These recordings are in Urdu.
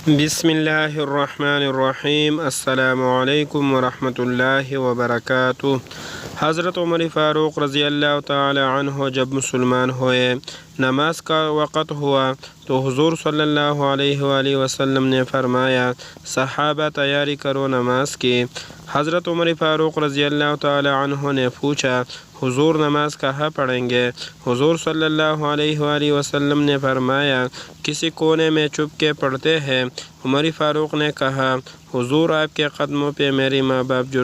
بسم اللہ الرحمن الرحیم۔ السلام علیکم ورحمۃ اللہ وبرکاتہ۔ حضرت عمر فاروق رضی اللہ تعالی عنہ جب مسلمان ہوئے، نماز کا وقت ہوا تو حضور صلی اللہ علیہ وآلہ وسلم نے فرمایا، صحابہ تیاری کرو نماز کی۔ حضرت عمر فاروق رضی اللہ تعالی عنہ نے پوچھا، حضور نماز کہاں پڑھیں گے؟ حضور صلی اللہ علیہ وآلہ وسلم نے فرمایا، کسی کونے میں چھپ کے پڑھتے ہیں۔ عمر فاروق نے کہا، حضور آپ کے قدموں پہ میری ماں باپ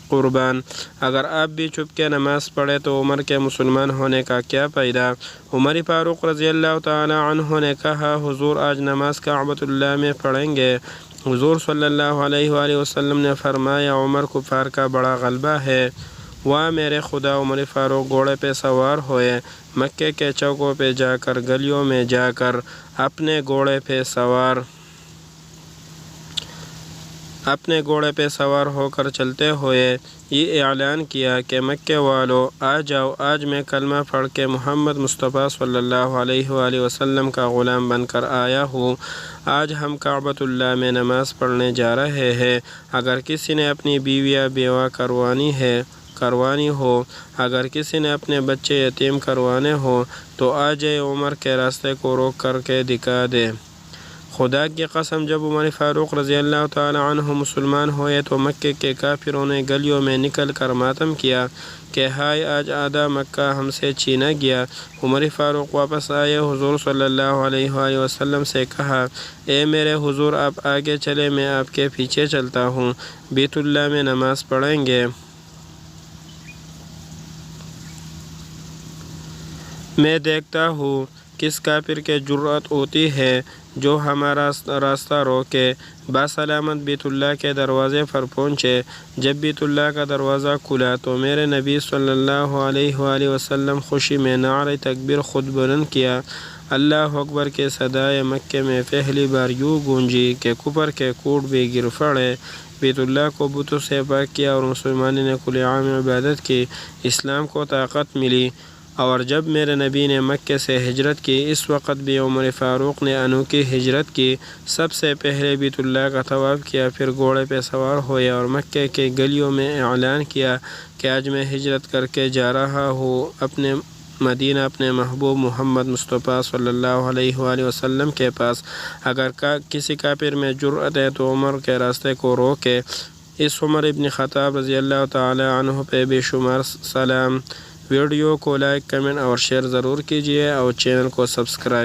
قربان، اگر آپ بھی چھپ کے نماز پڑھے تو عمر کے مسلمان ہونے کا کیا فائدہ؟ عمر فاروق رضی اللہ تعالی عنہ نے کہا، حضور آج نماز کعبۃ اللہ میں پڑھیں گے۔ حضور صلی اللہ علیہ وآلہ وسلم نے فرمایا، عمر کفار کا بڑا غلبہ ہے۔ واہ میرے خدا! عمر فاروق گھوڑے پہ سوار ہوئے، مکے کے چوکوں پہ جا کر، گلیوں میں جا کر اپنے گھوڑے پہ سوار ہو کر چلتے ہوئے یہ اعلان کیا کہ مکے والو آ جاؤ، آج میں کلمہ پڑھ کے محمد مصطفیٰ صلی اللہ علیہ وآلہ وسلم کا غلام بن کر آیا ہوں۔ آج ہم کعبۃ اللہ میں نماز پڑھنے جا رہے ہیں۔ اگر کسی نے اپنی بیوہ کروانی ہو، اگر کسی نے اپنے بچے یتیم کروانے ہو تو آ جائے، عمر کے راستے کو روک کر کے دکھا دے۔ خدا کی قسم، جب عمر فاروق رضی اللہ تعالی عنہ مسلمان ہوئے تو مکے کے کافروں نے گلیوں میں نکل کر ماتم کیا کہ ہائے، آج آدھا مکہ ہم سے چھینا گیا۔ عمر فاروق واپس آئے، حضور صلی اللہ علیہ وآلہ وسلم سے کہا، اے میرے حضور، آپ آگے چلے، میں آپ کے پیچھے چلتا ہوں، بیت اللہ میں نماز پڑھیں گے۔ میں دیکھتا ہوں کس کافر کے جرأت ہوتی ہے جو ہمارا راستہ روکے۔ باسلامت بیت اللہ کے دروازے پر پہنچے۔ جب بیت اللہ کا دروازہ کھلا تو میرے نبی صلی اللہ علیہ وآلہ وسلم خوشی میں نعرہ تکبیر خود بلند کیا۔ اللہ اکبر کے صدائے مکے میں پہلی بار یوں گونجی کہ کفر کے کوڑ بھی گر پڑے۔ بیت اللہ کو بتوں سے پاک کیا اور مسلمانوں نے کھلے عام عبادت کی۔ اسلام کو طاقت ملی۔ اور جب میرے نبی نے مکے سے ہجرت کی، اس وقت بھی عمر فاروق نے انوکھی ہجرت کی۔ سب سے پہلے بیت اللہ کا طواف کیا، پھر گھوڑے پہ سوار ہوئے اور مکے کے گلیوں میں اعلان کیا کہ آج میں ہجرت کر کے جا رہا ہوں اپنے مدینہ، اپنے محبوب محمد مصطفیٰ صلی اللہ علیہ وآلہ وسلم کے پاس۔ اگر کسی کافر میں جرأت ہے تو عمر کے راستے کو روکے۔ اس عمر ابن خطاب رضی اللہ تعالی عنہ پہ بے شمار سلام۔ ویڈیو کو لائک، کمنٹ اور شیئر ضرور کیجیے اور چینل کو سبسکرائب